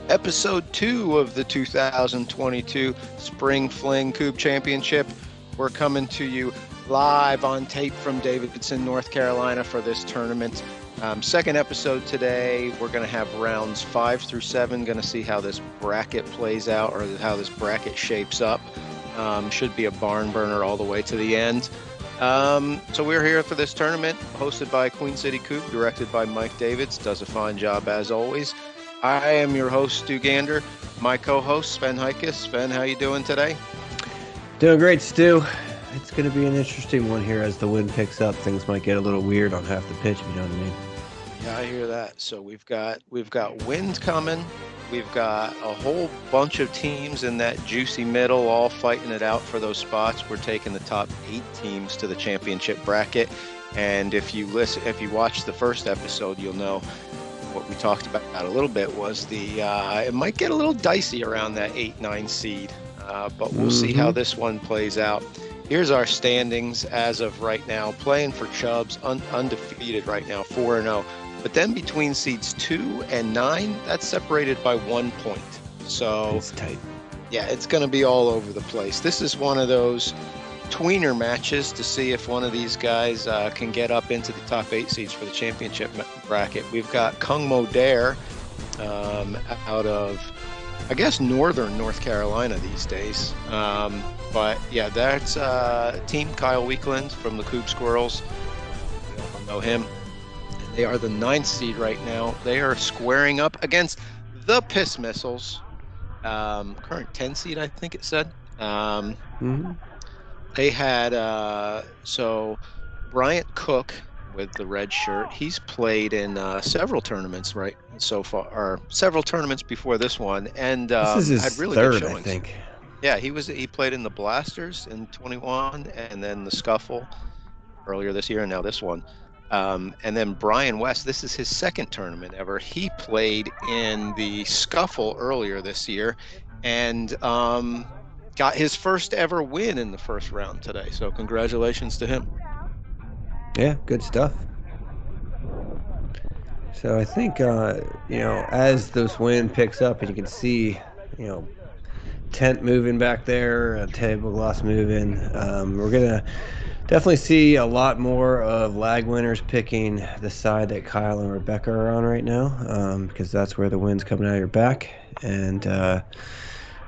Episode 2 of the 2022 Spring Fling Kubb Championship. We're coming to you live on tape from Davidson, North Carolina for this tournament. Second episode today. We're going to have rounds 5 through 7. Going to see how this bracket plays out, or how this bracket shapes up. Should be a barn burner all the way to the end. So we're here for this tournament, hosted by Queen City Kubb, directed by Mike Davids. Does a fine job as always. I am your host, Stu Gander. My co-host, Sven Heikes. Sven, how you doing today? Doing great, Stu. It's going to be an interesting one here as the wind picks up. Things might get a little weird on half the pitch, if you know what I mean. Yeah, I hear that. So we've got wind coming. We've got a whole bunch of teams in that juicy middle, all fighting it out for those spots. We're taking the top 8 teams to the championship bracket. And if you watch the first episode, you'll know what we talked about a little bit was it might get a little dicey around that 8-9 seed, but we'll see how this one plays out. Here's our standings as of right now. Playing for Chubbs, undefeated right now, 4-0. But then between seeds 2 and 9, that's separated by 1 point. So it's tight. Yeah, it's going to be all over the place. This is one of those tweener matches to see if one of these guys can get up into the top 8 seeds for the championship bracket. We've got Kung Mo Dare out of, I guess, northern North Carolina these days. But yeah, that's Team Kyle Weekland from the Kubb Squirrels. We all know him. And they are the 9th seed right now. They are squaring up against the Piss Missiles, current 10 seed, I think it said. They had so Bryant Cook with the red shirt. He's played in several tournaments right so far, or several tournaments before this one, and this is his had really third, good showings. I think. Yeah, he played in the Blasters in 21, and then the Scuffle earlier this year, and now this one. And then Brian West, this is his second tournament ever. He played in the Scuffle earlier this year, and got his first ever win in the first round today. So congratulations to him. Yeah, good stuff. So I think, as this wind picks up and you can see, tent moving back there, table glass moving, we're going to definitely see a lot more of lag winners picking the side that Kyle and Rebecca are on right now, because that's where the wind's coming out of your back. And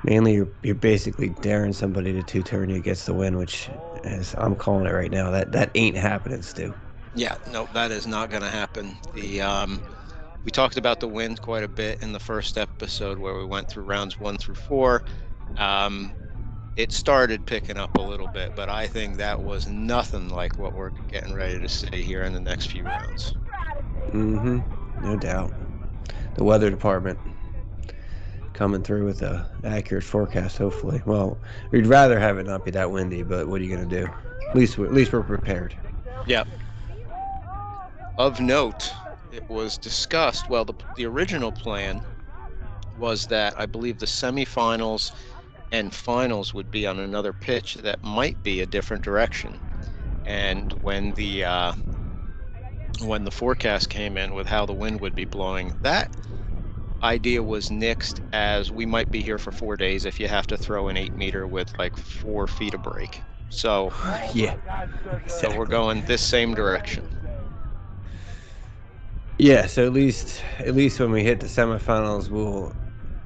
mainly, you're basically daring somebody to two-turn you against the win, which, as I'm calling it right now, that ain't happening, Stu. Yeah, no, that is not going to happen. We talked about the wind quite a bit in the first episode where we went through rounds 1 through 4. It started picking up a little bit, but I think that was nothing like what we're getting ready to see here in the next few rounds. No doubt. The weather department coming through with a accurate forecast, hopefully. Well, we'd rather have it not be that windy, but what are you going to do? At least we're prepared. Yeah. Of note, it was discussed, well, the original plan was that I believe the semifinals and finals would be on another pitch that might be a different direction. And when the forecast came in with how the wind would be blowing, that idea was nixed as we might be here for 4 days if you have to throw an 8-meter with like 4 feet of break. So yeah, so we're going this same direction. Yeah, so at least when we hit the semifinals, we'll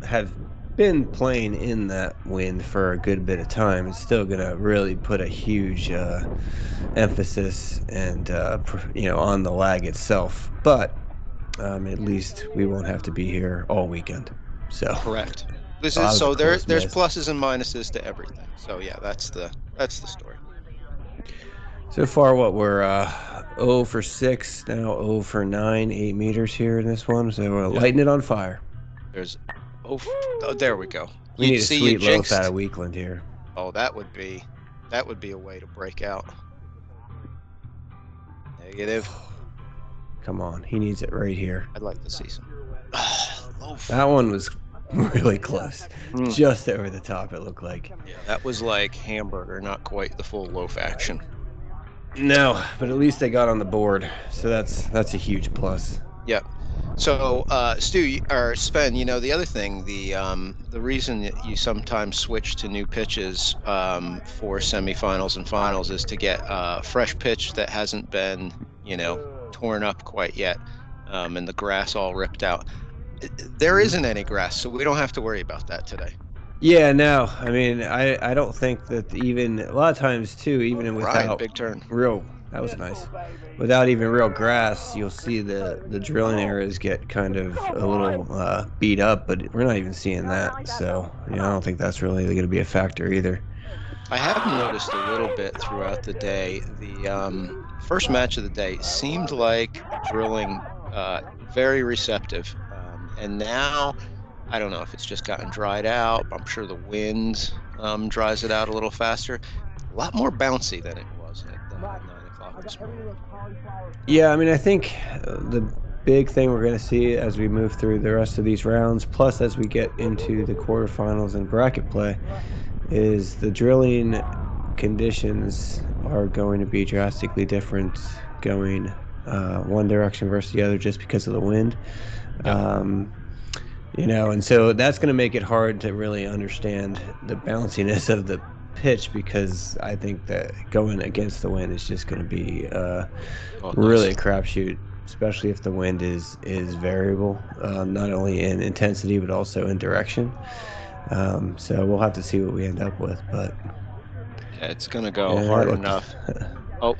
have been playing in that wind for a good bit of time. It's still gonna really put a huge emphasis and on the lag itself, but at least we won't have to be here all weekend. So correct. There's pluses and minuses to everything. So yeah, that's the story. So far, we're 0 for 6 now, 0 for 9, 8 meters here in this one. So we're lighting it on fire. There's there we go. We need a sweet loaf out of Weekland here. Oh, that would be a way to break out. Negative. Come on, he needs it right here. I'd like to see some. Loaf. That one was really close. Just over the top, it looked like. Yeah, that was like hamburger, not quite the full loaf action. No, but at least they got on the board, so that's a huge plus. Yep. So, or Sven, the other thing, the reason that you sometimes switch to new pitches for semifinals and finals is to get fresh pitch that hasn't been, torn up quite yet, and the grass all ripped out. There Mhm. isn't any grass, so we don't have to worry about that today. Yeah, no. I mean, I don't think that even a lot of times too, even Brian, without big turn. real, that was nice. Without even real grass, you'll see the drilling areas get kind of a little beat up, but we're not even seeing that. So, I don't think that's really going to be a factor either. I have noticed a little bit throughout the day. The first match of the day seemed like drilling very receptive. And now, I don't know if it's just gotten dried out. I'm sure the wind dries it out a little faster. A lot more bouncy than it was at 9 o'clock this morning. Yeah, I mean, I think the big thing we're going to see as we move through the rest of these rounds, plus as we get into the quarterfinals and bracket play, is the drilling conditions are going to be drastically different going one direction versus the other just because of the wind. Yep. Um, and so that's going to make it hard to really understand the bounciness of the pitch because I think that going against the wind is just going to be Oh, really nice. a crapshoot, especially if the wind is variable, not only in intensity but also in direction. So we'll have to see what we end up with, but Yeah, it's going to go yeah, that hard looked enough. Oh,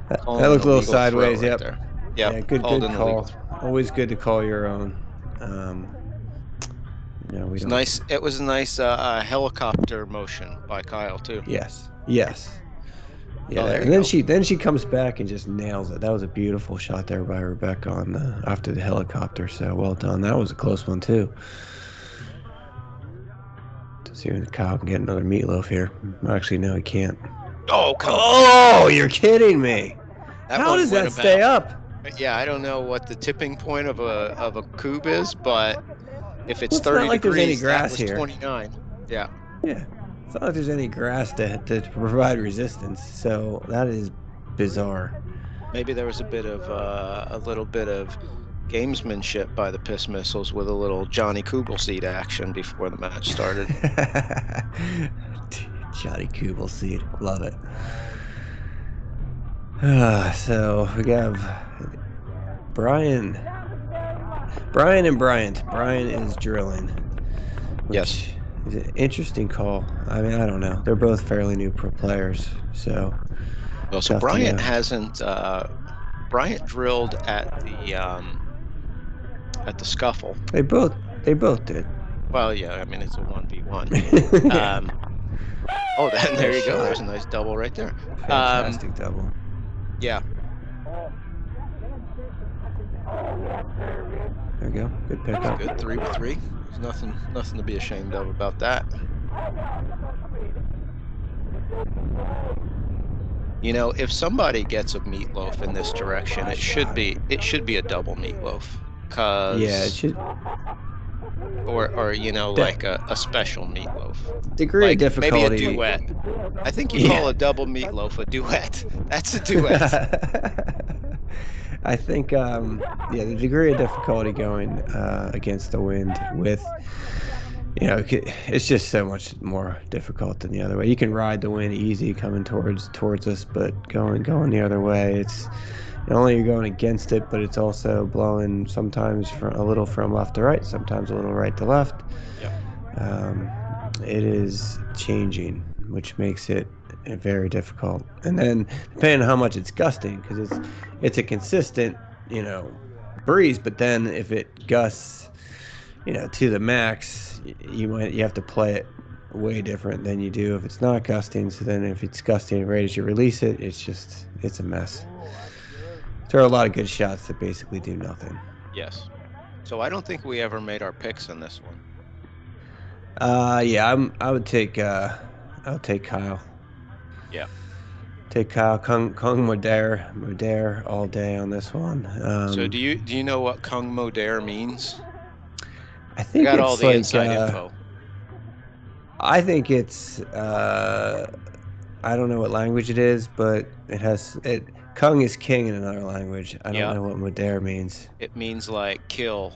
that calling an looked a little illegal throw sideways. right Yep. there. Yeah, Yep, called good an illegal call. throw. Always good to call your own. Um, we It's don't. nice. It was a nice helicopter motion by Kyle too. Yes, yes. Yeah, Oh, there and you then go. she comes back and just nails it. That was a beautiful shot there by Rebecca on after the helicopter. So well done. That was a close one too. To see if Kyle can get another meatloaf here. Actually, no, he can't. Oh, come on. Oh, you're kidding me. That How one does went that stay about. up? Yeah, I don't know what the tipping point of a Kubb is, but if it's Well, it's not 30 like there's any degrees, that grass was here. 29. Yeah. Yeah. It's not like there's any grass to provide resistance. So that is bizarre. Maybe there was a little bit of gamesmanship by the Piss Missiles with a little Johnny Kugelseed action before the match started. Johnny Kubel seed. Love it. So we have Brian. Brian and Bryant. Brian is drilling, Yes. which is an interesting call. I mean, I don't know. They're both fairly new pro players, so Well, so tough to Bryant know. hasn't Bryant drilled at the scuffle. They both did. Well, yeah, I mean it's a 1v1. Yeah. Oh, then there Nice you go. shot. There's a nice double right there. Fantastic double. Yeah. There we go. Good That's pickup. good. 3-3. There's nothing to be ashamed of about that. If somebody gets a meatloaf in this direction, it should be a double meatloaf. Yeah, it should. Or like a special meatloaf. Degree of Like maybe a difficulty. duet. I think you Yeah. call a double meatloaf a duet. That's a duet. I think, the degree of difficulty going against the wind with, it's just so much more difficult than the other way. You can ride the wind easy coming towards us, but going the other way, it's not only you're going against it, but it's also blowing sometimes a little from left to right, sometimes a little right to left. Yep. It is changing, which makes it very difficult. And then depending on how much it's gusting, because it's a consistent, breeze. But then if it gusts, to the max, you have to play it way different than you do if it's not gusting. So then if it's gusting right as you release it, it's a mess. There are a lot of good shots that basically do nothing. Yes. So I don't think we ever made our picks in this one. Yeah, I would take Kyle. Yeah. Take Kyle Kung Modere all day on this one. So do you know what Kung Modere means? I I think got it's all the like inside info. I think it's I don't know what language it is, but it has Kung is king in another language. I don't Yeah. know what Mudair means. It means like kill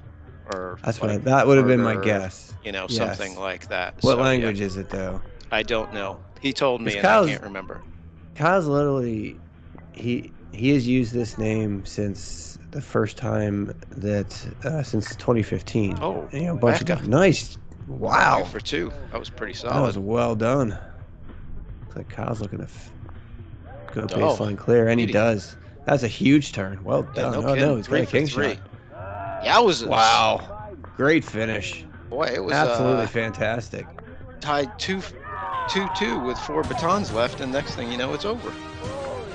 or That's like what that would have been my murder, guess. something Yes. like that. What So yeah, language is it though? I don't know. He told Because me and I can't remember. Kyle's literally he has used this name since the first time that since 2015. Oh, And, a bunch of Becca, different nice. 2 Wow, for 2. That was pretty that was solid. well done. Looks like Kyle's looking to go Oh, baseline clear, and he beauty. does. That's a huge turn. Well Yeah, done. no Oh no, kidding. he's got 3 a for king 3. shot. Yowzers. Wow, great finish. Boy, it was Absolutely fantastic. tied 2-2 with 4 batons left, and next thing you know, it's over.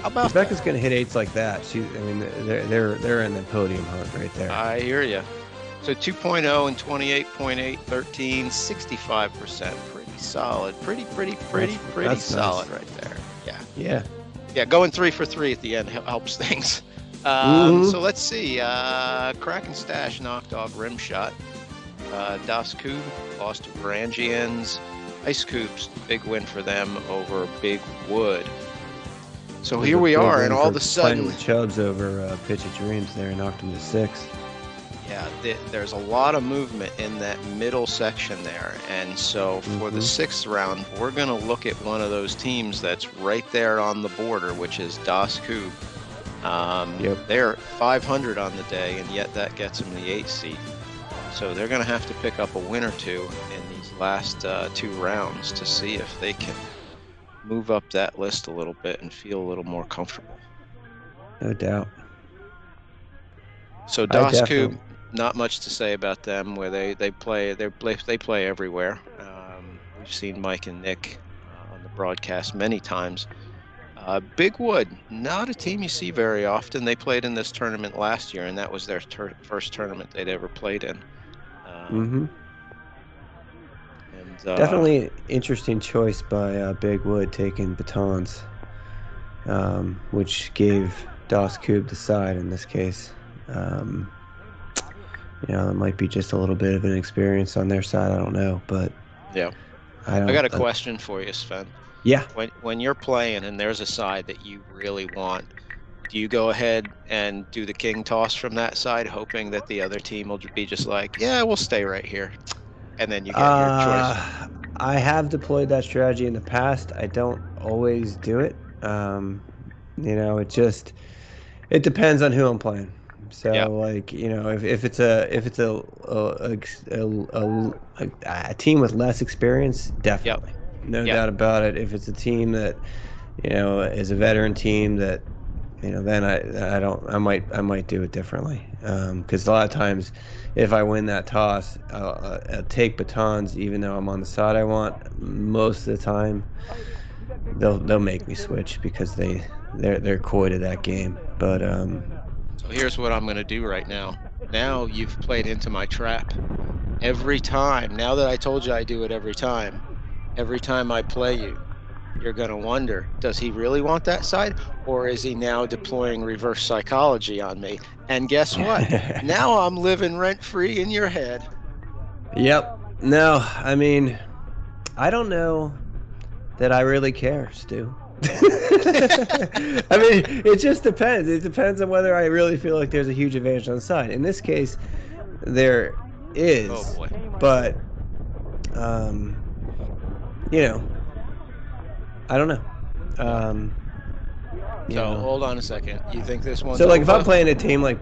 How about Rebecca's gonna hit eights like that. They're in the podium hunt right there. I hear you. So 2.0 and 28.8, 13, 65%. Pretty solid. Pretty That's solid nice. right there. Yeah. Yeah. Yeah, going 3 for 3 at the end helps things. Mhm. So let's see. Kraken Stash knocked off Rim Shot. Das Kubb lost to Varangians. Ice Cubes, big win for them over Big Wood. So here we are, and all of a sudden, playing with Chubbs over Pitch of Dreams there, knocked him to 6. yeah, there's a lot of movement in that middle section there. And so for the 6th round, we're going to look at one of those teams that's right there on the border, which is Das Kubb. They're 500 on the day, and yet that gets them the 8th seed. So they're going to have to pick up a win or two in these last 2 rounds to see if they can move up that list a little bit and feel a little more comfortable. No doubt. So Das Kubb, not much to say about them. Where they play everywhere. We've seen Mike and Nick on the broadcast many times. Big Wood, not a team you see very often. They played in this tournament last year, and that was their first tournament they'd ever played in. And definitely interesting choice by Big Wood taking batons, which gave Das Kubb the side in this case. It might be just a little bit of an experience on their side. I don't know, but yeah, I got a question for you, Sven. Yeah. When you're playing and there's a side that you really want, do you go ahead and do the king toss from that side, hoping that the other team will be just like, yeah, we'll stay right here, and then you get your choice? I have deployed that strategy in the past. I don't always do it. It depends on who I'm playing. So if it's a team with less experience, definitely. No doubt about it. If it's a team that, is a veteran team that, then I might do it differently. Because a lot of times, if I win that toss, I'll take batons, even though I'm on the side I want. Most of the time, they'll make me switch because they're coy to that game. But so here's what I'm going to do right now. Now you've played into my trap. Every time, now that I told you I do it every time I play you, you're going to wonder, does he really want that side? Or is he now deploying reverse psychology on me? And guess what? Now I'm living rent-free in your head. Yep. No, I mean, I don't know that I really care, Stu. I mean, it just depends. It depends on whether I really feel like there's a huge advantage on the side. In this case, there is. Oh boy. But, I don't know. Hold on a second. You think this one's So, like, Ova? if I'm playing a team like,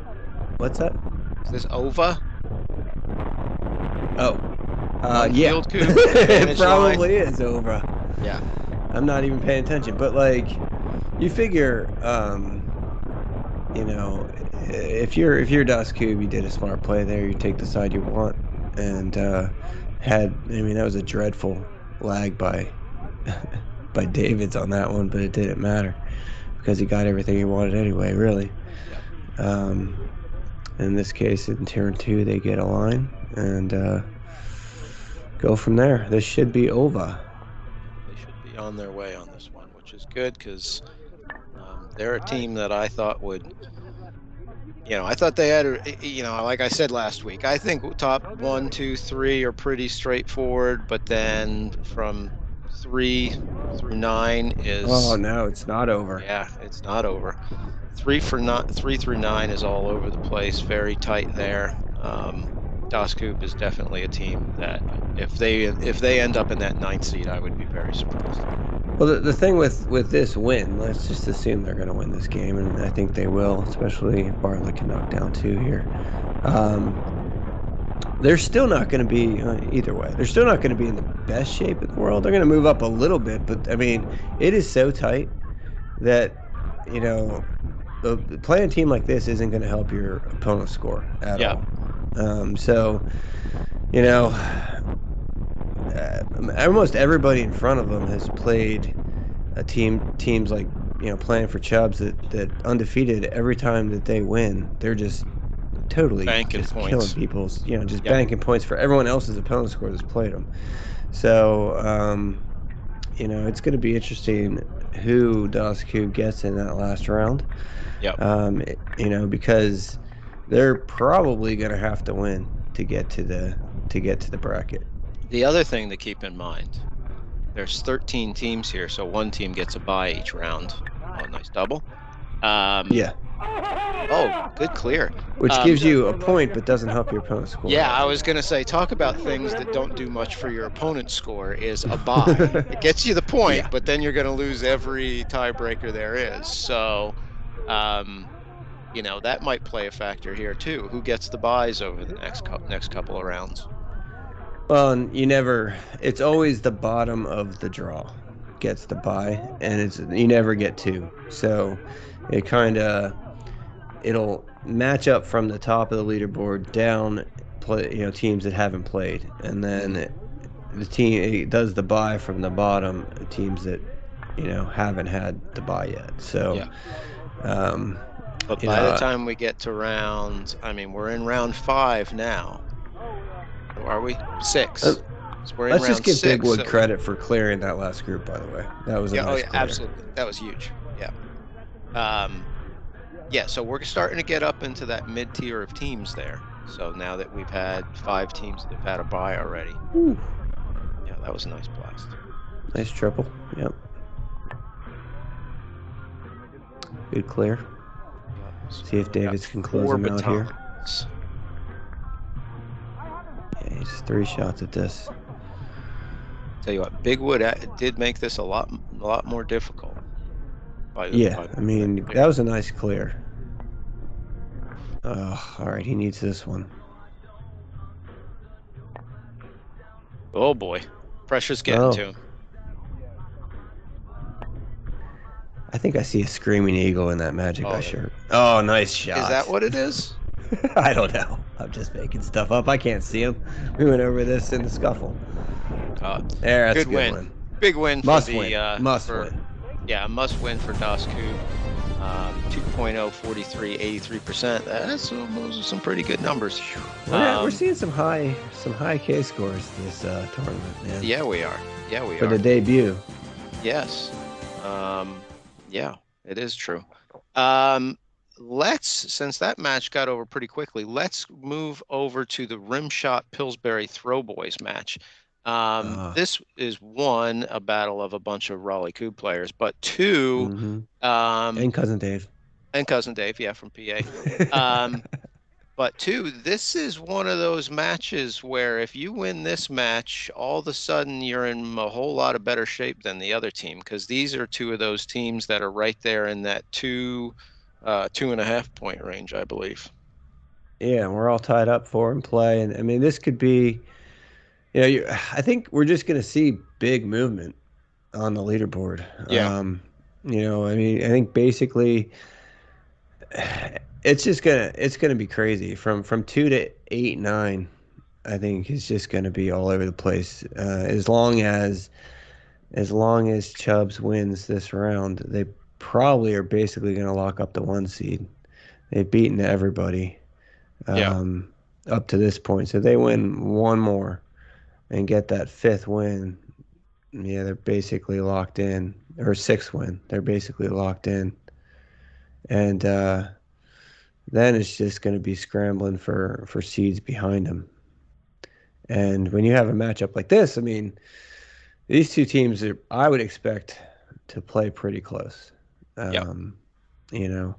what's that? Is this Ova? Oh. Yeah. It probably is over. Yeah. I'm not even paying attention. But, like, you figure, if you're Das Kubb, you did a smart play there. You take the side you want. And that was a dreadful lag by Davids on that one, but it didn't matter because he got everything he wanted anyway, really. In this case, in turn 2, they get a line and go from there. This should be over. They should be on their way on this one, which is good because they're a team that I thought would, I thought they had, like I said last week, I think top 1, 2, 3 are pretty straightforward, but then from 3 through 9 Oh is, no, it's not over. yeah, it's not over. 3 through 9 is all over the place, very tight there. Das Coop is definitely a team that if they end up in that 9th seed, I would be very surprised. Well, the thing with this win, let's just assume they're going to win this game, and I think they will, especially if Bartlett can knock down 2 here. They're still not going to be either way. They're still not going to be in the best shape in the world. They're going to move up a little bit, but I mean, it is so tight that you know playing a team like this isn't going to help your opponent score at Yeah, all. So you know, almost everybody in front of them has played teams like playing for Chubbs that undefeated every time that they win. They're just totally banking just killing points. people's just Yep. banking points for everyone else's opponent score that's played them. So it's going to be interesting who Dosku gets in that last round. Yep. Because they're probably going to have to win to get to the bracket. The other thing to keep in mind, there's 13 teams here, so one team gets a bye each round. Oh, nice double. Yeah, Oh, good clear. which gives you a point but doesn't help your opponent's score. Yeah, I was going to say, talk about things that don't do much for your opponent's score is a bye. It gets you the point, Yeah. but then you're going to lose every tiebreaker there is. So, that might play a factor here too. Who gets the buys over the next couple of rounds? Well, it's always the bottom of the draw gets the bye, and you never get 2. So it'll match up from the top of the leaderboard down, teams that haven't played, and then it does the bye from the bottom, teams that haven't had the bye yet. So, Yeah. But by the time we get to we're in round 5 now. Or are we 6? So we're in let's round just give 6, Bigwood so credit for clearing that last group. By the way, that was a nice clear. Absolutely, that was huge. Yeah. Yeah, so we're starting to get up into that mid-tier of teams there. So now that we've had 5 teams that have had a bye already. Ooh. Yeah, that was a nice blast. Nice triple. Yep. Good clear. Yep. See if Davis can close him out here. Yeah, he's 3 shots at this. Tell you what, Bigwood did make this a lot more difficult. That was a nice clear. Oh, all right, he needs this one. Oh boy, pressure's getting to him. I think I see a screaming eagle in that Magic Eye shirt. Oh, nice shot. Is that what it is? I don't know. I'm just making stuff up. I can't see him. We went over this in the scuffle. There, that's good a good win. Big win for must the win. Must win. Yeah, must win for Das Coop. 2.0, 43, 83%. Those are some pretty good numbers. We're seeing some high K scores this tournament, man. Yeah, we are. For the debut. Yes. Yeah, it is true. Since that match got over pretty quickly, let's move over to the Rimshot Pillsbury Throwboys match. This is 1, a battle of a bunch of Raleigh Kubb players, but 2, and Cousin Dave. Yeah, from PA. But 2, this is one of those matches where if you win this match, all of a sudden you're in a whole lot of better shape than the other team, because these are 2 of those teams that are right there in that 2.5 point range, I believe. Yeah, we're all tied up for in play, and this could be. I think we're just going to see big movement on the leaderboard. Yeah. I think basically it's gonna be crazy from 2 to 8, 9. I think it's just gonna be all over the place. As long as Chubbs wins this round, they probably are basically gonna lock up the 1 seed. They've beaten everybody up to this point, so they win 1 more and get that 5th win. Yeah, they're basically locked in, or 6th win. They're basically locked in, and then it's just going to be scrambling for seeds behind them. And when you have a matchup like this, these two teams are, I would expect to play pretty close. Yep. Um, you know,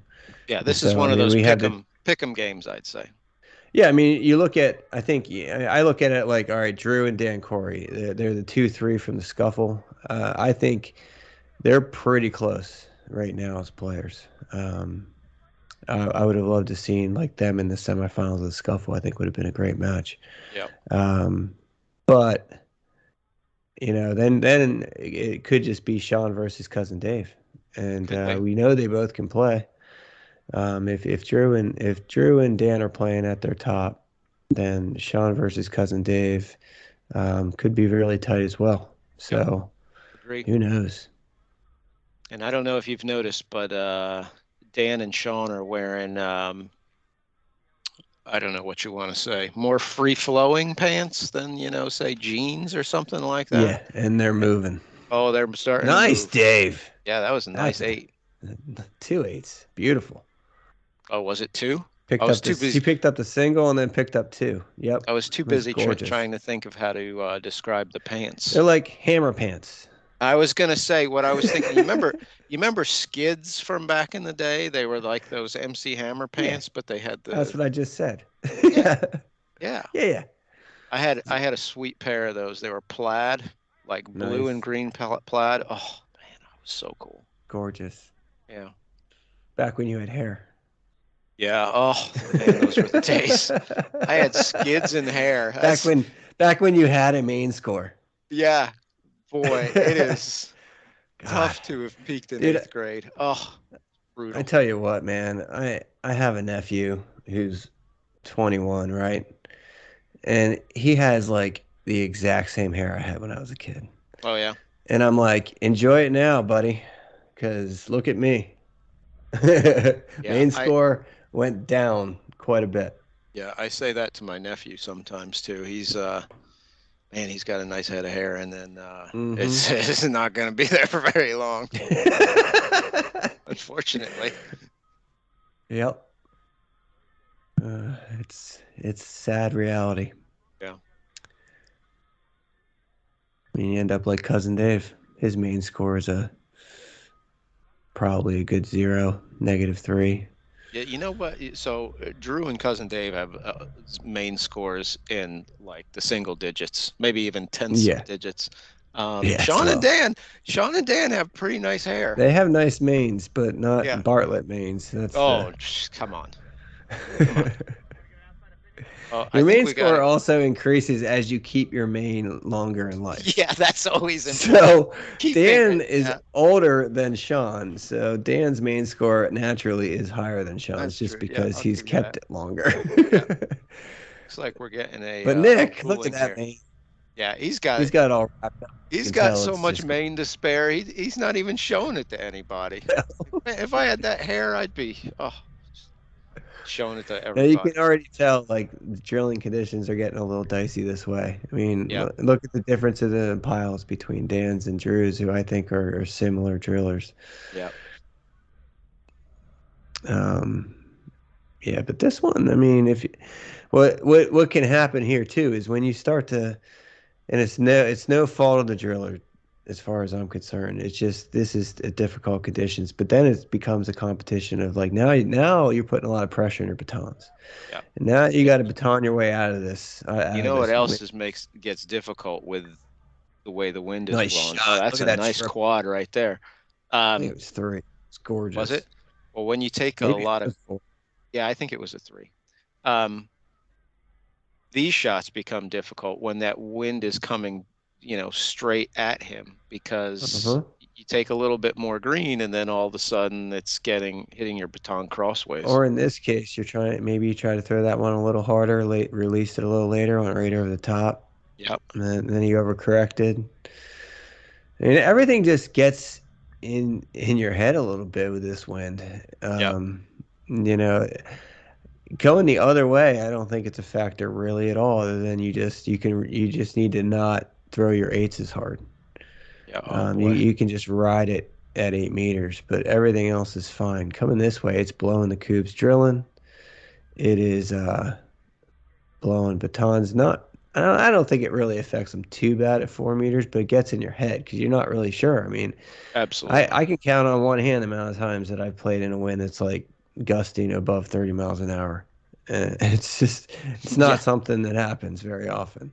Yeah, and this is so I one of mean those we had the pick 'em games, I'd say. yeah. I mean you look at I think yeah, I look at it like all right, Drew and Dan Corey. They're the 2-3 from the scuffle. I think they're pretty close right now as players. I would have loved to seen like them in the semifinals of the scuffle. I think would have been a great match. Yep. Um, but then it could just be Sean versus cousin Dave, and Could be. we know they both can play. If Drew and Dan are playing at their top, then Sean versus cousin Dave could be really tight as well. Yep. So Agree. who knows? And I don't know if you've noticed, but Dan and Sean are wearing I don't know what you want to say, more free flowing pants than, say jeans or something like that. Yeah, and they're moving. Oh, they're starting to Nice, move. Dave. Yeah, that was a nice That's a, eight. 2 8s. Beautiful. Oh, was it two? I Picked was up too this. He busy. picked up the single and then picked up two. Yep, I was too it was busy gorgeous. trying to think of how to describe the pants. They're like hammer pants. I was gonna say what I was thinking. You remember skids from back in the day? They were like those MC Hammer Yeah, pants, but they had that's the what I just said. yeah, yeah, yeah. yeah. I had a sweet pair of those. They were plaid, like blue and Nice, green plaid. Oh man, that was so cool. gorgeous. Yeah. Back when you had hair. Yeah. Oh man, those were the days. I had skids and hair. back when, back when you had a main score. Yeah, boy, it is God, tough to have peaked in dude, eighth grade. Oh, I brutal. tell you what, man. I have a nephew who's 21, right? And he has like the exact same hair I had when I was a kid. Oh yeah. And I'm like, enjoy it now, buddy, because look at me. Yeah. Main I score went down quite a bit. yeah, I say that to my nephew sometimes too. He's man, he's got a nice head of hair, and then Hmm it's not going to be there for very long, unfortunately. Yep. It's sad reality. Yeah. I mean, you end up like cousin Dave. His main score is probably a good 0, -3. Yeah, you know what? So Drew and cousin Dave have main scores in like the single digits, maybe even tenths of Yeah, digits. yeah, it's low. Sean and Dan have pretty nice hair. They have nice mains, but Yeah. not Bartlett mains. That's Oh, come on, come on. Oh, I Your think main we got score it. also increases as you keep your main longer in life. Yeah, that's always important. So Keeping Dan it. is Yeah, older than Sean, so Dan's main score naturally is higher than Sean's that's just true. Yeah, because I'll he's give you that. kept it longer. Yeah, looks like we're getting But a Nick, look at ruling that here. mane. Yeah, He's got it all wrapped up. You he's can got tell so it's much just mane to spare. He's not even showing it to anybody. If I had that hair, I'd be showing it to now you everybody. can already tell like the drilling conditions are getting a little dicey this way. I mean, Yeah, look at the difference in the piles between Dan's and Drew's, who I think are similar drillers. yeah, Um, yeah, but this one, I mean, if what can happen here too is when you start to, and it's no fault of the driller, as far as I'm concerned. It's just this is difficult conditions. But then it becomes a competition of like now you're putting a lot of pressure on your batons, yeah. and now you got to baton your way out of this. You know what else gets difficult with the way the wind is Nice blowing? Oh, shot. that's Look at a that nice triple. quad right there. I think Um, it was 3. It's was it? gorgeous. Well, when you take a Maybe it lot of, was 4. yeah, I think it was a three. Um, these shots become difficult when that wind is coming, straight at him because Uh-huh. you take a little bit more green and then all of a sudden it's hitting your baton crossways. Or in this case, maybe you try to throw that one a little harder, release it a little later, went right over the top, Yep. and then you overcorrected. And everything just gets in your head a little bit with this wind. Yep. You know, going the other way, I don't think it's a factor really at all. Other than you just need to not throw your eights as hard. Yeah. Oh You boy. you can just ride it at 8 meters, but everything else is fine. Coming this way, it's blowing the Kubbs drilling. It is blowing batons. Not I don't think it really affects them too bad at 4 meters, but it gets in your head because you're not really sure. I mean, Absolutely. I can count on one hand the amount of times that I've played in a wind that's like gusting above 30 miles an hour. And it's Yeah. not something that happens very often.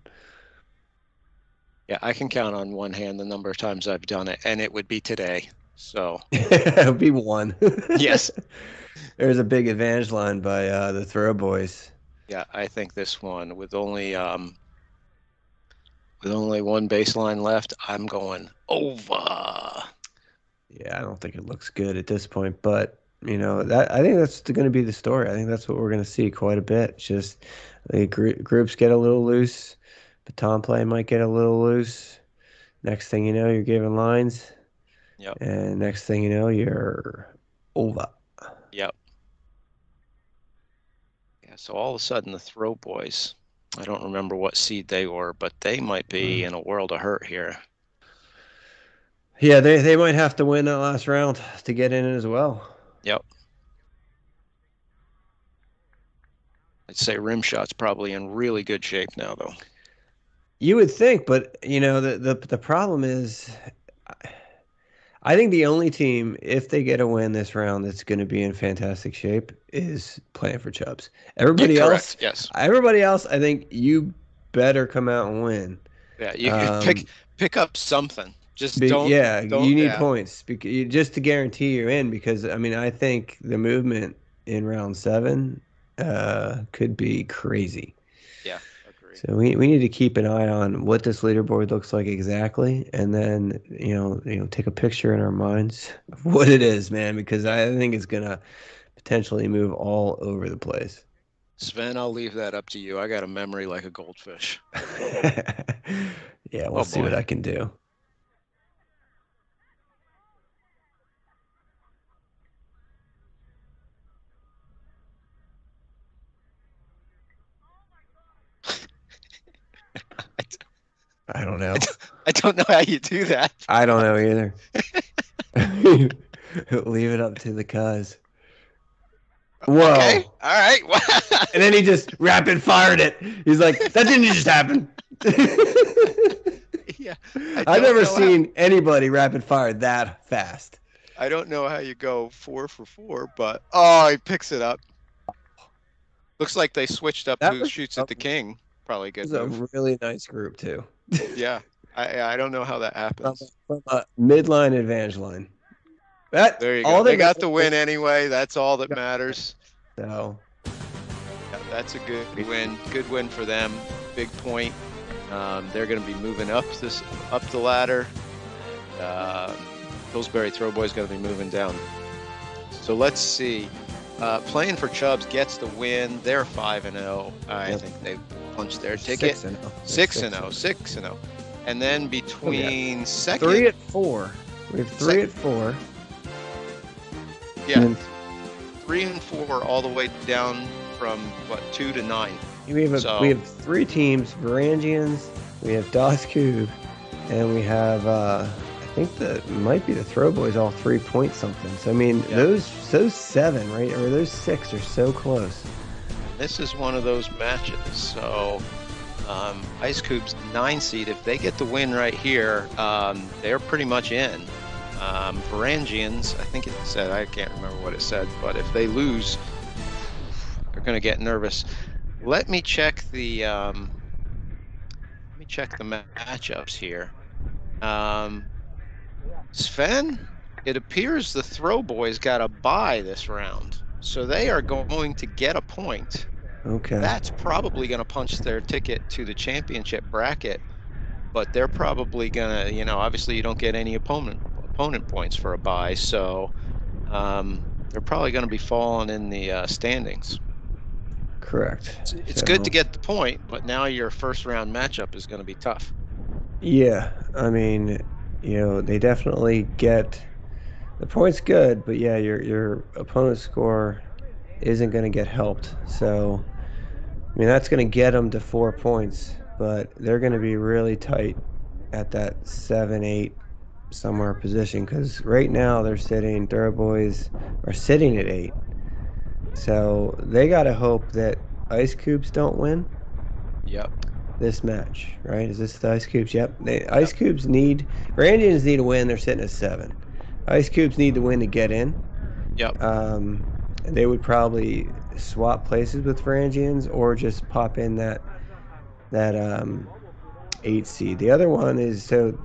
Yeah, I can count on one hand the number of times I've done it, and it would be today. So, It would be one. yes. There's a big advantage line by the throw boys. Yeah, I think this one with only one baseline left, I'm going over. Yeah, I don't think it looks good at this point, but that I think that's going to be the story. I think that's what we're going to see quite a bit. It's just the groups get a little loose, baton play might get a little loose. Next thing you know, you're giving lines, Yep. and next thing you know, you're over. Yep. Yeah, so all of a sudden the throw boys, I don't remember what seed they were, but they might be in a world of hurt here. Yeah, they might have to win that last round to get in as well. Yep. I'd say Rimshot's probably in really good shape now, though. You would think, but the problem is, I think the only team, if they get a win this round, that's going to be in fantastic shape is playing for Chubbs. Yeah, Everybody else, correct. Yes. everybody else, I think you better come out and win. Yeah, you Um, pick up something. Just don't yeah, you don't need yeah. points just to guarantee you're in. Because I mean, I think the movement in round seven could be crazy. Yeah, agree. So we need to keep an eye on what this leaderboard looks like exactly, and then take a picture in our minds of what it is, man, because I think it's gonna potentially move all over the place. Sven, I'll leave that up to you. I got a memory like a goldfish. Yeah, we'll Oh see what boy. I can do. I don't I know. don't, I don't know how you do that. I don't know either. Leave it up to the cuz. Okay. Whoa. All right. And then he just rapid fired it. He's like, that didn't just happen. Yeah. I I've don't never know how seen anybody rapid fire that fast. I don't know how you go 4 for 4, but oh, he picks it up. Looks like they switched up That who was, shoots that at the king. Probably a good was a move. really nice group too. Yeah. I don't know how that From, happens. from a midline advantage line. That There you go. all They that got the matters. win anyway. That's all that matters. So Yeah, that's a good win. Good win for them. Big point. They're going to be moving up the ladder. Um, Pillsbury Throwboy's going to be moving down. So let's see. Playing for Chubbs gets the win. They're 5-0. I Yep. think they punched their ticket. 6-0. 6-0. 6-0. And then between second, 3 at 4. We have 3 at 4. yeah, And 3 and 4 all the way down from what 2 to 9. we have So- we have 3 teams: Varangians, we have Das Kubb, and we have I think that might be the Throw Boys, all 3 point something. So I mean, Yeah. those 7, right, or those 6 are so close. This is one of those matches. So Ice Coop's 9 seed. If they get the win right here, they're pretty much in. Varangians, I think it said, I can't remember what it said, but if they lose, they're going to get nervous. Let me check the matchups here. Sven, it appears the Throw Boys got a bye this round, so they are going to get a point. Okay. That's probably going to punch their ticket to the championship bracket, but they're probably going to, obviously you don't get any opponent points for a bye, so they're probably going to be falling in the standings. Correct. It's So, good to get the point, but now your first round matchup is going to be tough. Yeah, I mean, they definitely get the points good, but yeah, your opponent's score isn't going to get helped. So, I mean, that's going to get them to 4 points, but they're going to be really tight at that 7, 8 somewhere position because right now Thoroughboys are sitting at 8. So they got to hope that Ice Cubes don't win. Yep. this match, right? Is this the Ice Cubes? Yep. Ice Cubes need Varangians need to win. They're sitting at 7. Ice Cubes need to win to get in. Yep. And they would probably swap places with Varangians or just pop in that 8 seed. The other one is so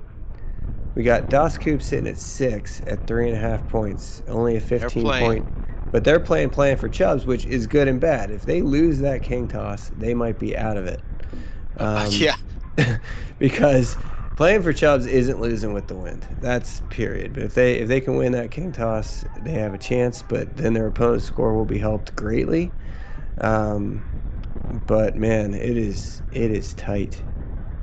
we got Das Cube sitting at 6 at 3.5 points, only a 15 point. But they're playing for Chubbs, which is good and bad. If they lose that king toss, they might be out of it. Yeah. Because playing for Chubbs isn't losing with the wind. That's period. But if they can win that king toss, they have a chance. But then their opponent's score will be helped greatly. But man, it is tight.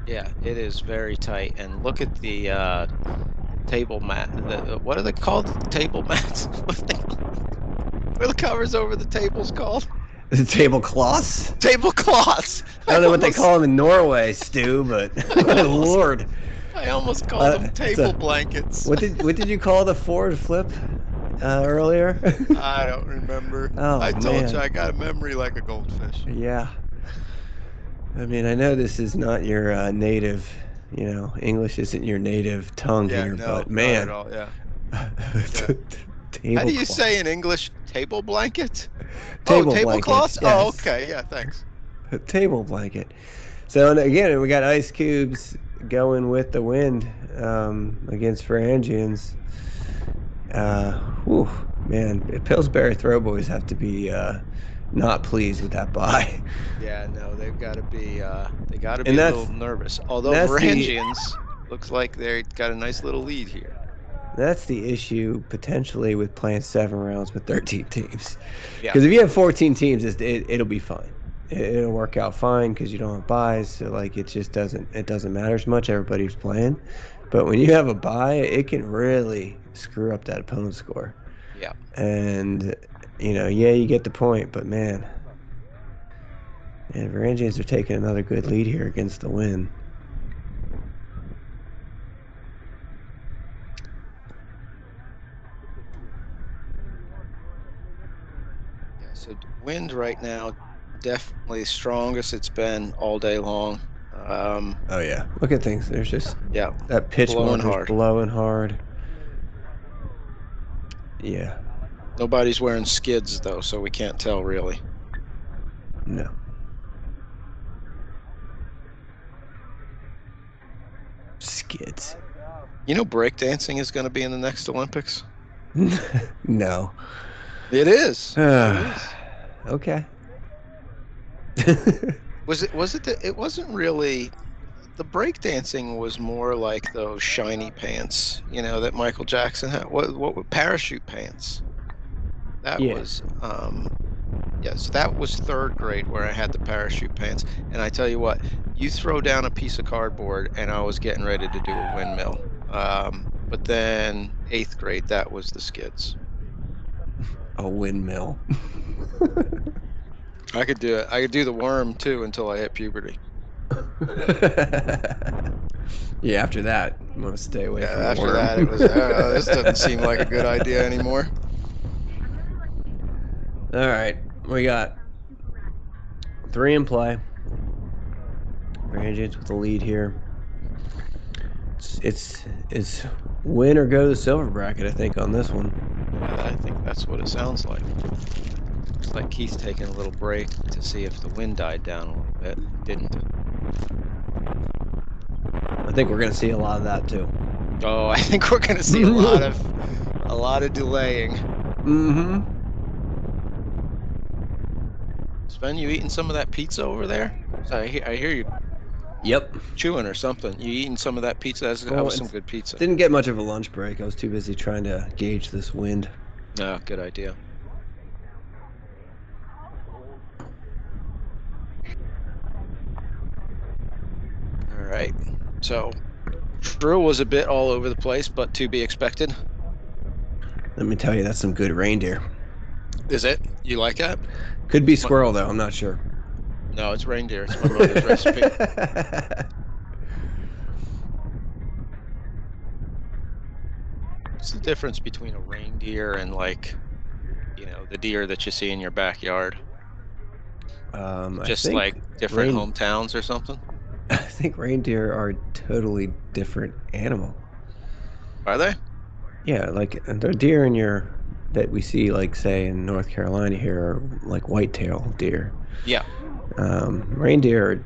Yeah, it is very tight. And look at the table mat. What are they called? Table mats. What are the covers over the tables called? The tablecloths? Tablecloths. I don't know what they call them in Norway, Stu, but my lord. I almost called them table blankets. What did you call the forward flip earlier? I don't remember. Oh, I told man. you I got a memory like a goldfish. Yeah. I mean, I know this is not your native, English isn't your native tongue here, but man. Not at all, yeah. How do you say in English table blanket? Tablecloths? Yes. Oh, okay. Yeah, thanks. A table blanket. So, and again, we got Ice Cubes going with the wind against Varangians. Man, Pillsbury Throwboys have to be not pleased with that bye. Yeah, no, they've got to be a little nervous. Although Varangians looks like they've got a nice little lead here. That's the issue potentially with playing 7 rounds with 13 teams. Yeah. Because if you have 14 teams, it'll be fine. It'll work out fine because you don't have buys. So it doesn't matter as much. Everybody's playing. But when you have a bye, it can really screw up that opponent's score. Yeah. And you get the point, but man, Varangians are taking another good lead here against the win. Yeah, so wind right now, definitely strongest it's been all day long. Oh yeah, look at things. There's just that pitch blowing hard. Blowing hard. Yeah. Nobody's wearing skids though, so we can't tell really. No. Skids. You know breakdancing is going to be in the next Olympics? No. It is. Okay. It wasn't really, the breakdancing was more like those shiny pants, that Michael Jackson had. What were parachute pants? That was, so that was 3rd grade where I had the parachute pants. And I tell you what, you throw down a piece of cardboard and I was getting ready to do a windmill. But then 8th grade, that was the skids. A windmill. I could do it. I could do the worm too until I hit puberty. Yeah, after that, I'm gonna stay away from the after worm. that, it was, this doesn't seem like a good idea anymore. All right, we got 3 in play. Varangians with the lead here. It's win or go to the silver bracket, I think, on this one. Yeah, I think that's what it sounds like. Looks like Keith's taking a little break to see if the wind died down a little bit. It didn't. I think we're gonna see a lot of that too. Oh, I think we're gonna see a lot of delaying. Mm-hmm. Sven, you eating some of that pizza over there? I hear you. Yep. Chewing or something. You eating some of that pizza? That was some good pizza. Didn't get much of a lunch break. I was too busy trying to gauge this wind. No, good idea. All right. So, Drew was a bit all over the place, but to be expected. Let me tell you, that's some good reindeer. Is it? You like that? Could be squirrel, though. I'm not sure. No, it's reindeer. It's my mother's recipe. What's the difference between a reindeer and, like, the deer that you see in your backyard? Just like different hometowns or something? I think reindeer are a totally different animal. Are they? Yeah, like and the deer in your that we see, like say in North Carolina here, are like whitetail deer. Yeah. Reindeer are,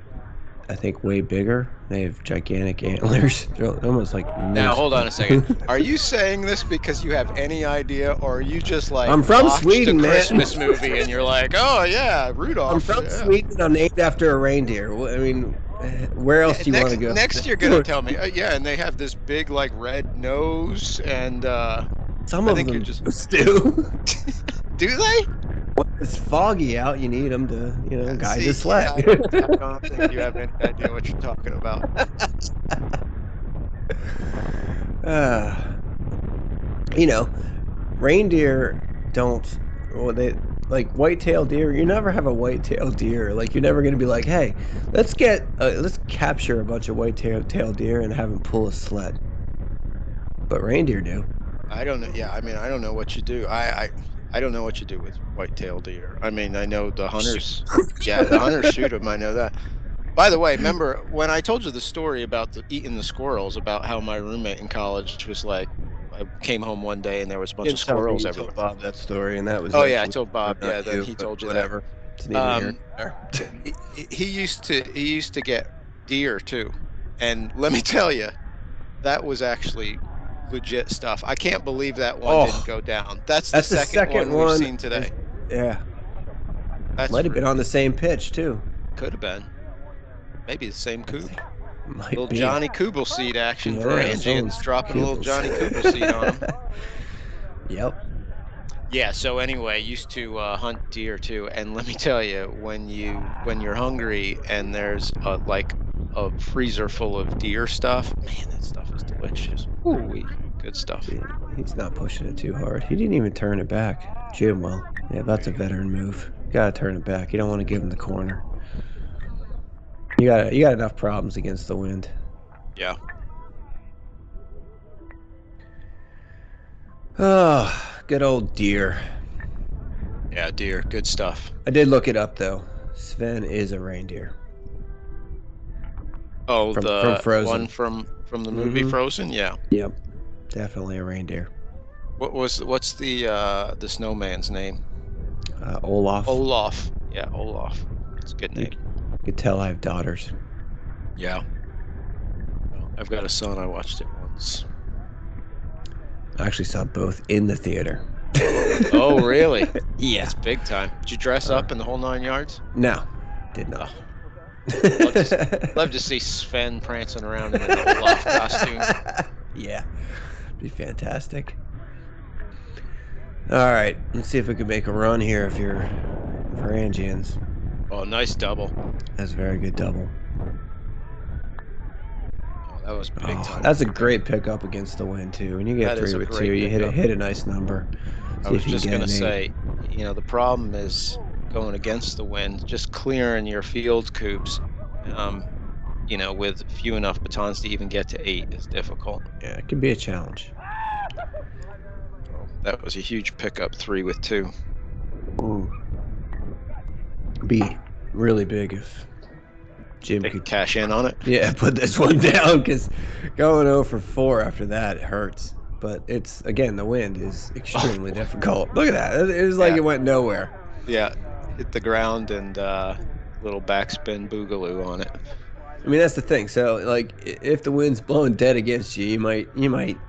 I think, way bigger. They have gigantic antlers. They're almost like Now, moose. hold on a second. Are you saying this because you have any idea, or are you just like I'm from watched a Sweden, man. Christmas movie and you're like, oh yeah, I'm Rudolph, from yeah. Sweden. I'm named after a reindeer. I mean, where else Yeah, do you want to go? next you're gonna tell me, yeah, and they have this big like red nose, and Some I of think you're them just, do. do they? It's foggy out. You need them to, guide the See, sled. yeah, I don't think you have any idea what you're talking about. uh, you know, reindeer don't. Well, they like white-tailed deer. You never have a white-tailed deer. Like you're never gonna be like, hey, let's capture a bunch of white-tailed deer and have them pull a sled. But reindeer do. I don't know. Yeah, I mean, I don't know what you do. I don't know what you do with white-tailed deer. I mean, I know the hunters. Yeah, the hunters shoot them. I know that. By the way, remember when I told you the story about eating the squirrels, about how my roommate in college was like, I came home one day and there was a You bunch of didn't tell me squirrels you everywhere. told Bob that story, and that was Oh nice yeah, I and told Bob. not Yeah, that you, he but told you that. whatever. It's neither here Um, nor there. he used to get deer too, and let me tell you, that was actually legit stuff. I can't believe that one didn't Oh, go down. That's the that's the second second one we've one. seen today. Yeah, That's might have been on the same pitch too. could have been maybe the same I Kubb. think Little might be. Johnny Kubel seed action for Yeah, Angians, someone's dropping a little pupils. Johnny Kubel seed on them. Yep. Yeah, so anyway, used to hunt deer too, and let me tell you, when you're hungry and there's like a freezer full of deer stuff, man, that stuff is delicious. Ooh, good stuff. See, he's not pushing it too hard. He didn't even turn it back. Jim will. Yeah, that's a veteran move. You gotta turn it back. You don't want to give him the corner. You got enough problems against the wind. Yeah, Oh, good old deer. yeah, deer, good stuff. I did look it up though. Sven is a reindeer Oh, from the one Frozen. from the movie Mm-hmm. Frozen, yeah. Yep, definitely a reindeer. What's the snowman's name? Olaf. Olaf. Yeah, Olaf. It's a good You name. could tell I have daughters. Yeah. Well, I've got a son. I watched it once. I actually saw both in the theater. Oh, really? Yeah. That's big time. Did you dress up in the whole 9 yards? No, did not. Oh, love to see Sven prancing around in an Olaf costume. Yeah, be fantastic. All right, let's see if we can make a run here if you're for Angians. Oh, nice double. That's a very good double. Oh, that was big Oh, time. that's a great pickup against the wind too. When you get That is three a with great two, you pickup. hit a nice number. I See was if you just can gonna get an eight. say, the problem is going against the wind, just clearing your field coops, with few enough batons to even get to 8 is difficult. Yeah, it can be a challenge. So that was a huge pickup, 3 with 2. Ooh. Be really big if Jim They could, could cash in on it. yeah, put this one down because going 0 for 4 after that hurts. But it's again, the wind is extremely difficult. Look at that. It was like Yeah. it went nowhere. Yeah, hit the ground and little backspin boogaloo on it. I mean, that's the thing. So, like, if the wind's blowing dead against you, you might,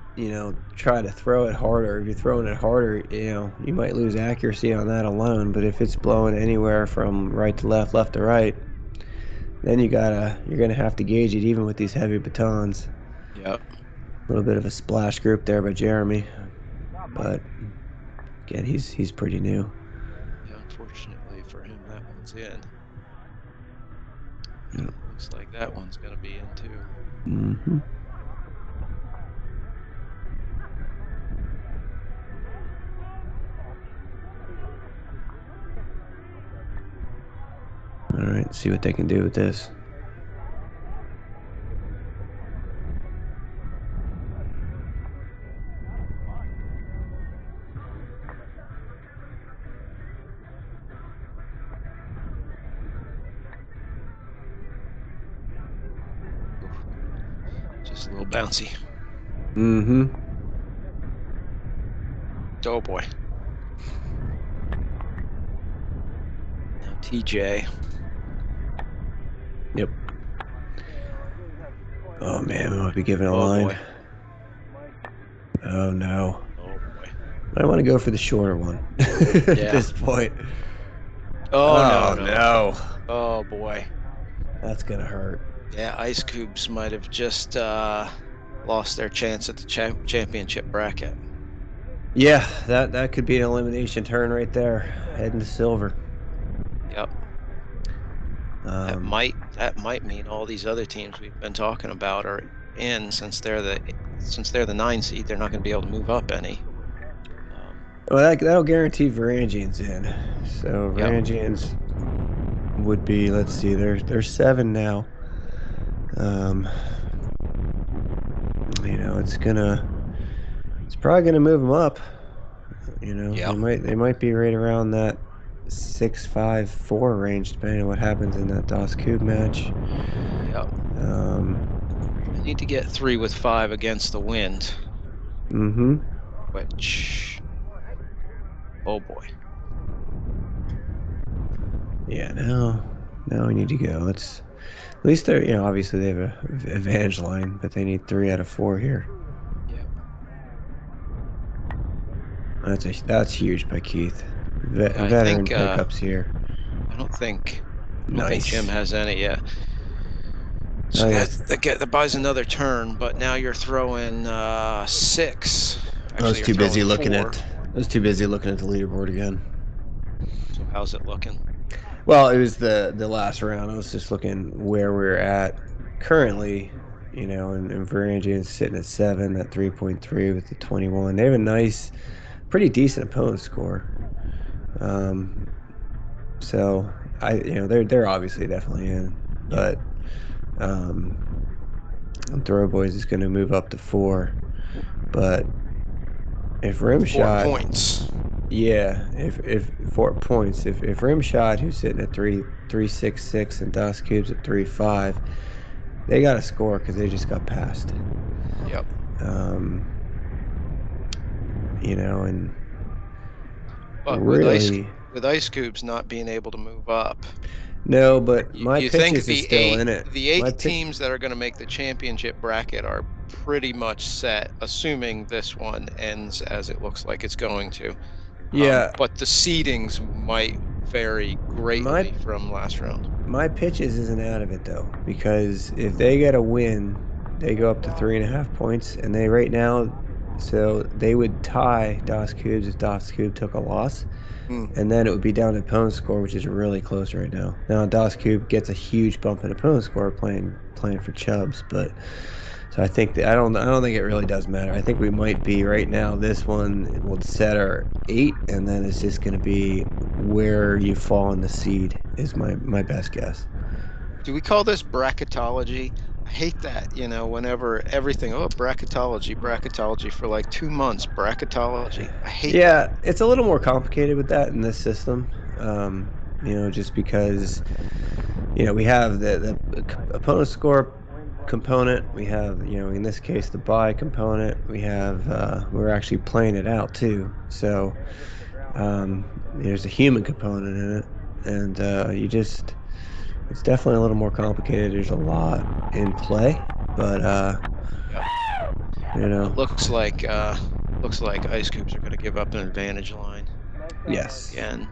try to throw it harder. If you're throwing it harder, you might lose accuracy on that alone. But if it's blowing anywhere from right to left, left to right, then you're gonna have to gauge it even with these heavy batons. Yep. A little bit of a splash group there by Jeremy, but again, he's pretty new. Yeah, unfortunately for him, that one's in. Yeah. Looks like that one's gonna be in too. Mm-hmm. All right, see what they can do with this. Just a little bouncy. Mm-hmm. Oh boy. Now TJ. Yep. Oh man, we might be giving a Oh line. boy. Oh no. Oh boy. I want to go for the shorter one at Yeah. this point. Oh no, no. no. Oh boy. That's gonna hurt. Yeah, Ice Cubes might have just lost their chance at the championship bracket. Yeah, that could be an elimination turn right there, heading to silver. Yep. That Um, might mean all these other teams we've been talking about are in, since they're the 9 seed, they're not going to be able to move up any. well, that'll guarantee Varangian's in. So Yep. Varangians would be, let's see, they're 7 now. It's probably gonna move them up. Yep. They might be right around that 6-5-4 range, depending on what happens in that DOS Cube match. Yep. I need to get 3 with 5 against the wind. Mm-hmm. Which, oh boy. Yeah, now we need to go. At least they're, obviously they have a advantage line, but they need 3 out of 4 here. Yep. That's huge by Keith. I Veteran think pickups here. I don't think Nice. Jim has any yet. So Oh, yeah. that buys another turn, but now you're throwing 6. I was Actually, too you're busy throwing looking 4. at the leaderboard again. So how's it looking? Well, it was the last round. I was just looking where we're at currently, and Varangian's sitting at 7 at 3.3 with the 21. They have a nice, pretty decent opponent score. So they're obviously definitely in, but Throw Boys is going to move up to 4. But if 4 Rimshot, points. yeah, if 4 points, if Rimshot, who's sitting at 3.66 and DOS Cubes at 3.5, they got to score because they just got passed. Yep. And But really, with Ice Cubes not being able to move up, no, but you, my you think pitches is still in it. the 8 teams that are going to make the championship bracket are pretty much set, assuming this one ends as it looks like it's going to. Yeah. But the seedings might vary greatly from last round. My pitches isn't out of it though, because if they get a win, they go up to 3.5 points, and they right now, so they would tie DOS Cubes if DOS Cube took a loss, and then it would be down to opponent score, which is really close right now. Now DOS Cube gets a huge bump in opponent score playing for Chubbs, but so I think I don't think it really does matter. I think we might be right now. This one will set our 8, and then it's just going to be where you fall in the seed is my best guess. Do we call this bracketology? I hate that, whenever everything, bracketology for like 2 months, bracketology. I hate that. It's a little more complicated with that in this system, just because, we have the opponent score component, we have, in this case, the buy component, we have, we're actually playing it out too. So there's a human component in it, and it's definitely a little more complicated. There's a lot in play, but it looks like Ice Cubes are going to give up an advantage line. Yes. Again,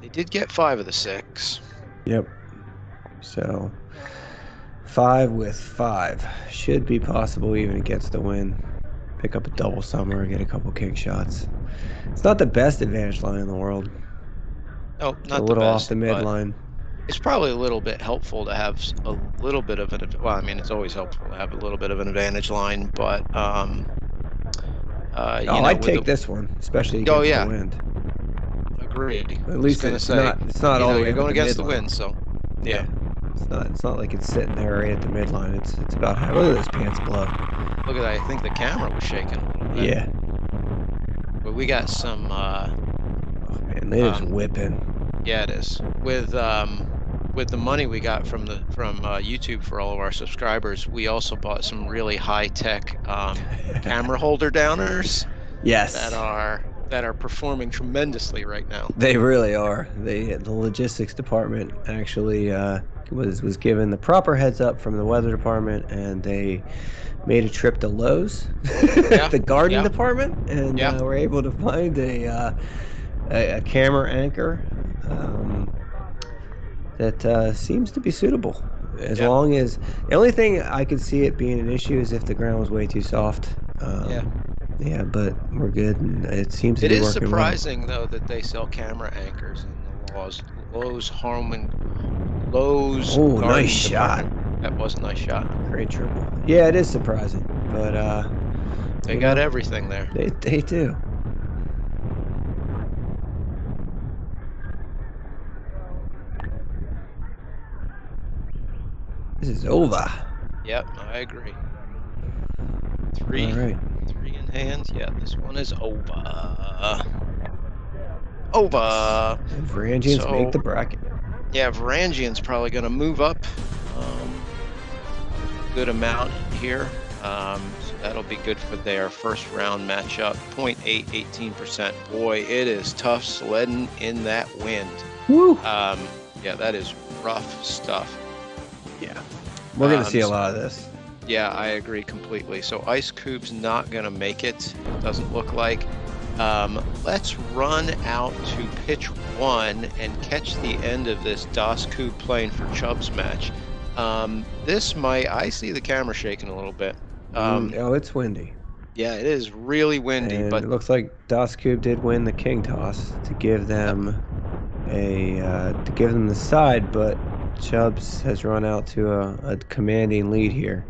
they did get 5 of the 6. Yep. So 5 with 5 should be possible even against the win. Pick up a double somewhere, get a couple king shots. It's not the best advantage line in the world. No, not a little the best, off the midline. It's probably a little bit helpful to have a little bit of an. Well, I mean, it's always helpful to have a little bit of an advantage line, but I'd take this one, especially against the wind. Agreed. At least it's not all the way. You're going against the wind, so yeah. It's not like it's sitting there right at the midline. It's about how. Look at those pants blow. Look at that. I think the camera was shaking a little bit. Yeah. But we got some. Oh man, they just whipping. Yeah, it is. With with the money we got from YouTube for all of our subscribers, we also bought some really high-tech camera holder downers Yes. that are performing tremendously right now. They really are. The logistics department actually was given the proper heads up from the weather department, and they made a trip to Lowe's, the garden department, and were able to find a camera anchor that seems to be suitable. As long as the only thing I could see it being an issue is if the ground was way too soft. Yeah, but we're good, and it seems to be working well. It is surprising, though, that they sell camera anchors in the Lowe's home and Lowe's. Oh, nice shot. That was a nice shot. Great triple. Yeah, it is surprising, but they got everything there. They do. This is over. Yep, I agree. Three. All right. 3 in hand. Yeah, this one is over. Over. And Varangians make the bracket. Yeah, Varangian's probably going to move up a good amount here. So that'll be good for their first round matchup. 0.8, 18%. Boy, it is tough sledding in that wind. Woo. Yeah, that is rough stuff. Yeah. We're going to see a lot of this. Yeah, I agree completely. So Ice Kubb's not going to make it. Doesn't look like. Let's run out to pitch 1 and catch the end of this Das Kubb playing for Chubb's match. I see the camera shaking a little bit. Oh, it's windy. Yeah, it is really windy. And but it looks like Das Kubb did win the king toss to give them the side, but Chubbs has run out to a commanding lead here.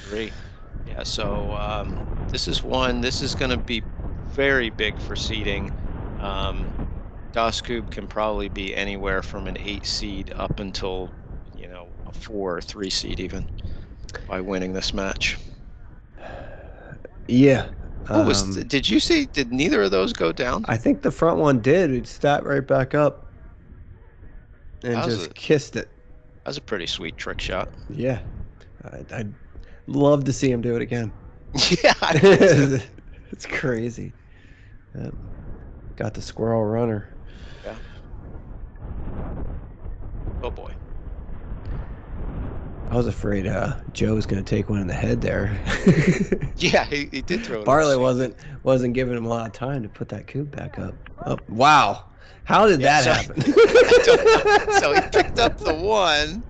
Agree. Yeah, so this is going to be very big for seeding. Das Kubb can probably be anywhere from an 8 seed up until, a 4 or 3 seed even by winning this match. Yeah. Did you see, did neither of those go down? I think the front one did. It sat right back up and kissed it. That was a pretty sweet trick shot. Yeah. I'd love to see him do it again. Yeah, I would too. It's crazy. Got the squirrel runner. Yeah. Oh boy. I was afraid Joe was going to take one in the head there. Yeah, he did throw it. Barley wasn't giving him a lot of time to put that Kubb back up. Oh, wow. How did that happen? I don't know. So he picked up the one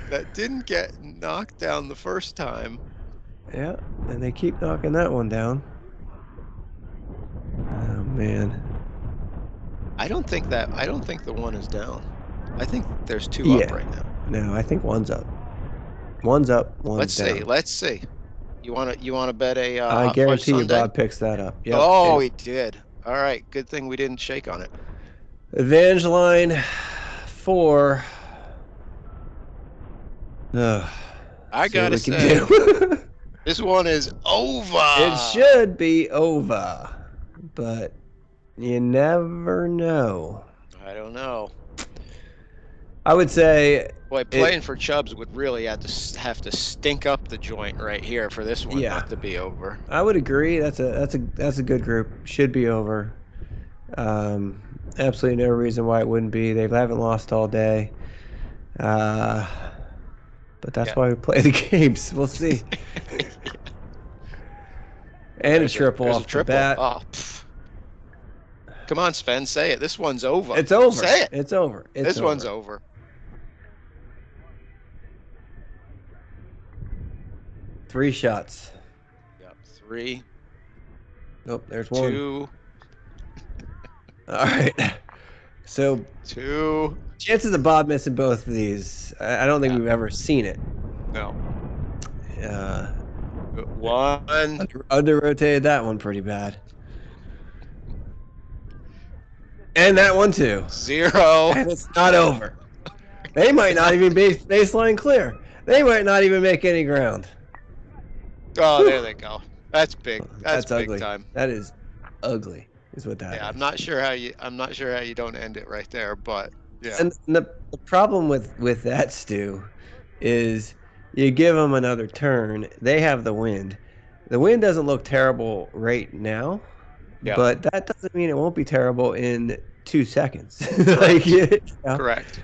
that didn't get knocked down the first time. Yeah, and they keep knocking that one down. Oh man. I don't think the one is down. I think there's 2 up right now. No, I think one's up. One's up, one's down. Let's see. You want to bet a I guarantee you Bob picks that up. Yep. Oh, he did. All right, good thing we didn't shake on it. Advantage line 4. I got to say, this one is over. It should be over, but you never know. I don't know. I would say, boy, playing for Chubbs would really have to stink up the joint right here for this one not to be over. I would agree. That's a good group. Should be over. Absolutely no reason why it wouldn't be. They haven't lost all day. But that's why we play the games. We'll see. And a triple off the bat. Oh, come on, Sven, say it. This one's over. It's over. Say it. It's over. This one's over. Three shots. Yep, 3. Nope, there's 1. 2. All right. So 2. Chances of Bob missing both of these, I don't think we've ever seen it. No. 1. Under rotated that one pretty bad. And that one too. 0. And it's not over. They might not even be baseline clear. They might not even make any ground. Oh, there they go. That's big. That's big ugly. Time. That is ugly. Is what that is. I'm not sure how you don't end it right there, but Yeah. And the problem with that, Stu, is you give them another turn, they have the wind. The wind doesn't look terrible right now, Yeah. but that doesn't mean it won't be terrible in 2 seconds. Like, Correct. you know, Correct.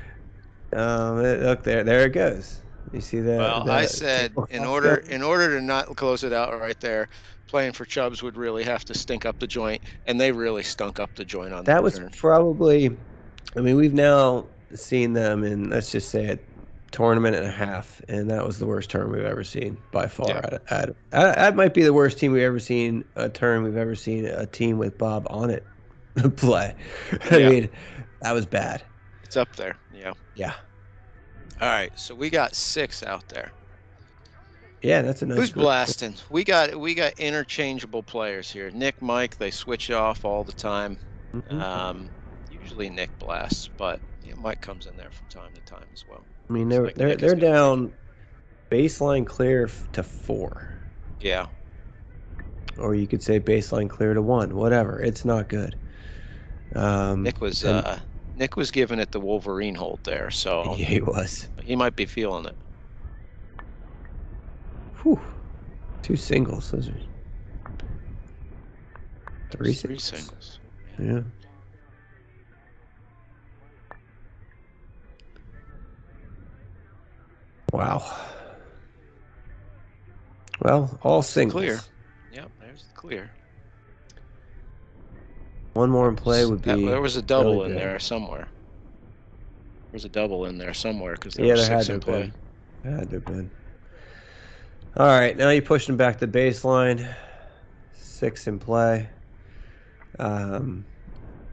look there it goes. You see the Well, I the said tablecloth go? in order to not close it out right there, playing for Chubbs would really have to stink up the joint, and they really stunk up the joint on That that was turn. probably, I mean, we've now seen them in, let's just say, a tournament and a half, and that was the worst turn we've ever seen by far. Yeah. That might be the worst team we've ever seen, a turn we've ever seen a team with Bob on it play. I Yeah. mean, that was bad. It's up there. Yeah. Yeah. All right. So we got 6 out there. Yeah, that's a nice Who's group. blasting? We got interchangeable players here. Nick, Mike, they switch off all the time. Mhm. Um, Usually Nick blasts, but Mike comes in there from time to time as well. I mean, Looks they're like they're Nick is they're going to take it. down baseline clear to 4, Yeah. or you could say baseline clear to 1, whatever. It's not good. Nick was And uh Nick was giving it the Wolverine hold there, so he was. he might be feeling it. Whew. 2 singles. Those are 3 Three singles. singles. Yeah. Wow. Well, all singles. Clear. Yep, there's the clear. One more in play would be There was a really double in big. there somewhere. There's a double in there somewhere because there Yeah, were there had 6 to in have play. been. There had to have been. All right, now you're pushing back the baseline. 6 in play. Um,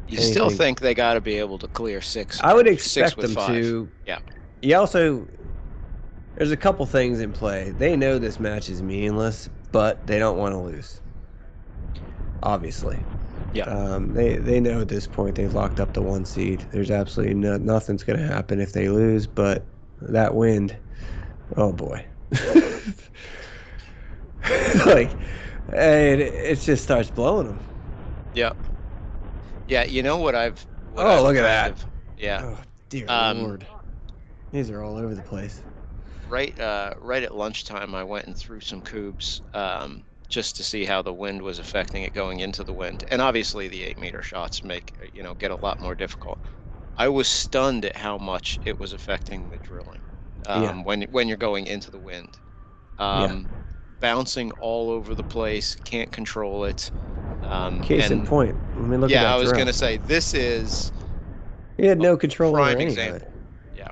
You still anything. think they got to be able to clear 6? I would 6 expect with them 5. to. Yeah. You also, there's a couple things in play. They know this match is meaningless, but they don't want to lose. Obviously. Yeah. They know at this point they've locked up the 1 seed. There's absolutely nothing's going to happen if they lose, but that wind, oh boy. Like, it just starts blowing them. Yeah. Yeah. You know what I've Look at that. Yeah. Oh, dear Um, Lord. These are all over the place. right at lunchtime, I went and threw some Kubbs just to see how the wind was affecting it going into the wind. And obviously the 8-meter shots get a lot more difficult. I was stunned at how much it was affecting the drilling Yeah. when you're going into the wind. Yeah. Bouncing all over the place, can't control it. Case in And point. I mean, look at that I was drill. going to say, this is He had no a control over prime any of example. it. Yeah.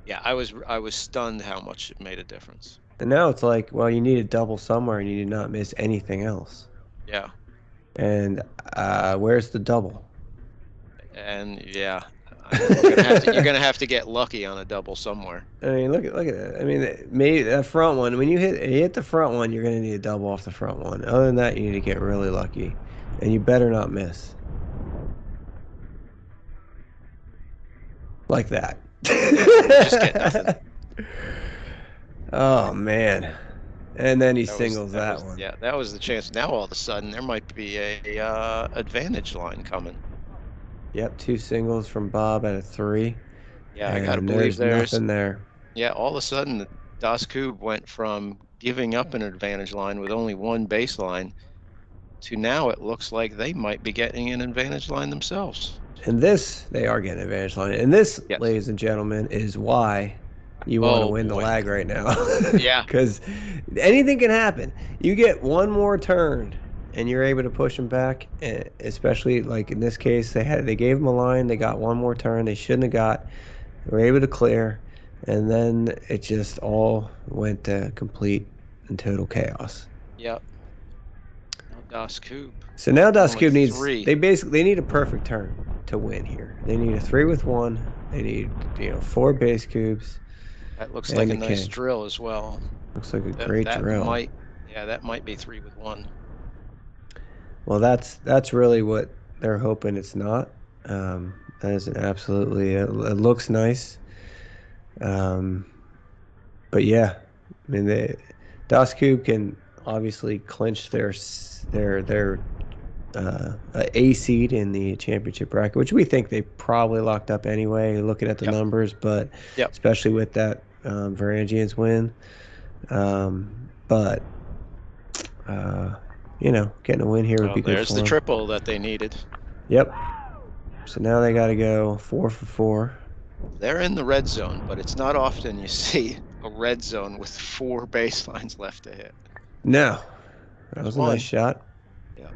Yeah, I was stunned how much it made a difference. And now it's like, well, you need a double somewhere and you did not miss anything else. Yeah. And where's the double? And yeah, you're gonna have to get lucky on a double somewhere. I mean, look at that. I mean, maybe that front one. When you hit the front one, you're gonna need a double off the front one. Other than that, you need to get really lucky, and you better not miss. Like that. Just get nothing. Oh man. And then he That singles that one. Yeah, that was the chance. Now all of a sudden there might be a advantage line coming. Yep, 2 singles from Bob at a 3. Yeah, I gotta believe there's nothing there. Yeah, all of a sudden Das Kubb went from giving up an advantage line with only 1 baseline to now it looks like they might be getting an advantage line themselves. And this, they are getting an advantage line. And this, Yes. ladies and gentlemen, is why you want to Oh, win the boy. lag right now. Yeah. Because anything can happen. You get one more turn, and you're able to push them back. Especially like in this case, they gave them a line. They got one more turn. They shouldn't have got. They were able to clear, and then it just all went to complete and total chaos. Yep. Now Das Kubb. So now Das Only Kubb needs 3. they need a perfect turn to win here. They need a 3 with 1. They need 4 base cubes. That looks and like a the nice king. drill as well. Looks like a great drill. That might be 3 with 1. Well, that's really what they're hoping it's not. That is an absolutely. It looks nice. But yeah, I mean, Das Kubb can obviously clinch their A seed in the championship bracket, which we think they probably locked up anyway, looking at the Yep. numbers, but Yep. especially with that Varangians win. But getting a win here would Well, be good there's for the them. triple that they needed. Yep. So now they got to go 4 for 4. They're in the red zone, but it's not often you see a red zone with 4 baselines left to hit. No, that There's was a one. nice shot. Yeah.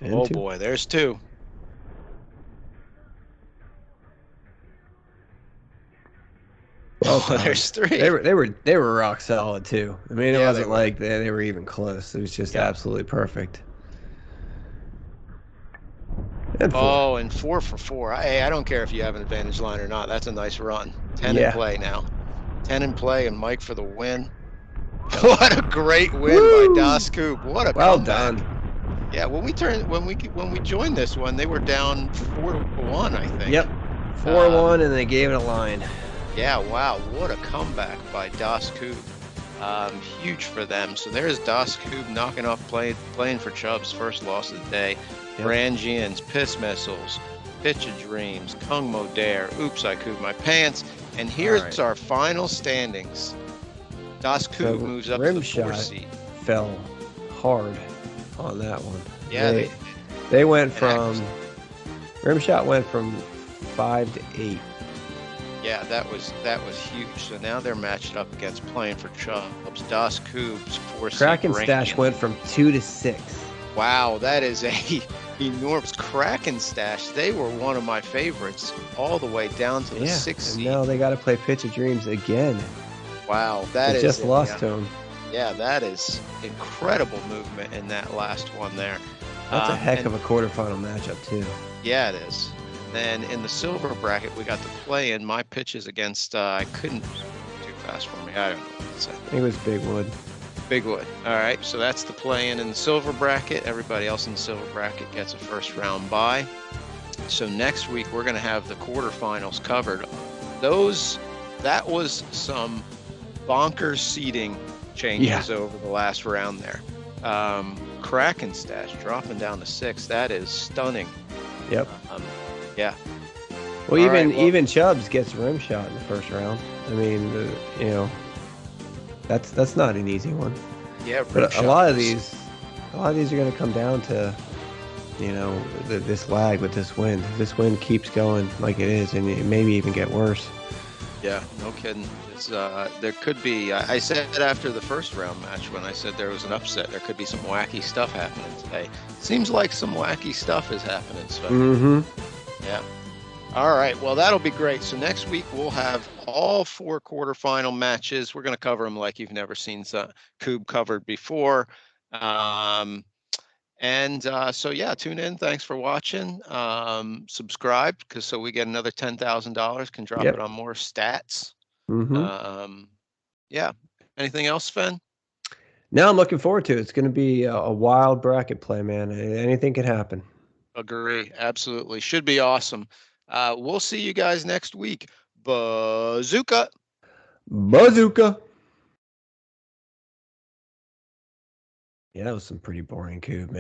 And Oh 2. boy, there's 2. Well Oh, done. there's 3. They were rock solid too. I mean, it Yeah, they wasn't were. like they were even close. It was just Yeah. absolutely perfect. And 4. Oh, and 4 for 4. Hey, I don't care if you have an advantage line or not. That's a nice run. 10 in Yeah. play now. 10 in play, and Mike for the win. What a great win Woo! by Das Kubb. What a Well comeback. done. Yeah, when we joined this one, they were down 4-1, I think. Yep. 4-1, and they gave it a line. Yeah, wow, what a comeback by Das Kubb. Huge for them. So there's Das Kubb knocking off playing for Chubb's first loss of the day. Yep. Brangians, Piss Missiles, Pitch of Dreams, Kung Mo Dare, Oops, I Kubb My Pants. And here's right. our final standings. Das Kubb moves up to the 4th seed. Fell hard on that one. Yeah, they went from Rimshot went from 5 to 8. Yeah, that was huge. So now they're matched up against playing for Chubb's. Das Kubb's 4th seed. Kraken Stash went from 2 to 6. Wow, that is a enormous. Kraken Stash. They were one of my favorites all the way down to the 6th seed. And now they got to play Pitch of Dreams again. Wow, they just lost to them. Yeah, that is incredible movement in that last one there. That's a heck of a quarterfinal matchup too. Yeah, it is. Then in the silver bracket, we got the play in. My pitches against, I couldn't, too fast for me. I don't know what to say. I think it was Bigwood. Bigwood. All right, so that's the play in the silver bracket. Everybody else in the silver bracket gets a first round bye. So next week, we're going to have the quarterfinals covered. That was some bonkers seeding changes over the last round there. Kraken Stash dropping down to 6. That is stunning. Yep. Yeah. Well, even Chubbs gets rim shot in the first round. I mean, that's not an easy one. Yeah, but a lot of these are going to come down to, this lag with this wind. If this wind keeps going like it is, and it maybe even get worse. Yeah, no kidding. There could be. I said after the first round match when I said there was an upset, there could be some wacky stuff happening today. Seems like some wacky stuff is happening. So. Mm-hmm. Yeah. All right. Well, that'll be great. So next week we'll have all 4 quarterfinal matches. We're going to cover them like you've never seen Kubb covered before. So yeah, tune in. Thanks for watching. Subscribe so we get another $10,000. Can drop it on more stats. Mm-hmm. Yeah. Anything else, Sven? No, I'm looking forward to it. It's going to be a wild bracket play, man. Anything can happen. Agree. Absolutely. Should be awesome. We'll see you guys next week. Bazooka. Bazooka. Yeah, that was some pretty boring Kubb, man.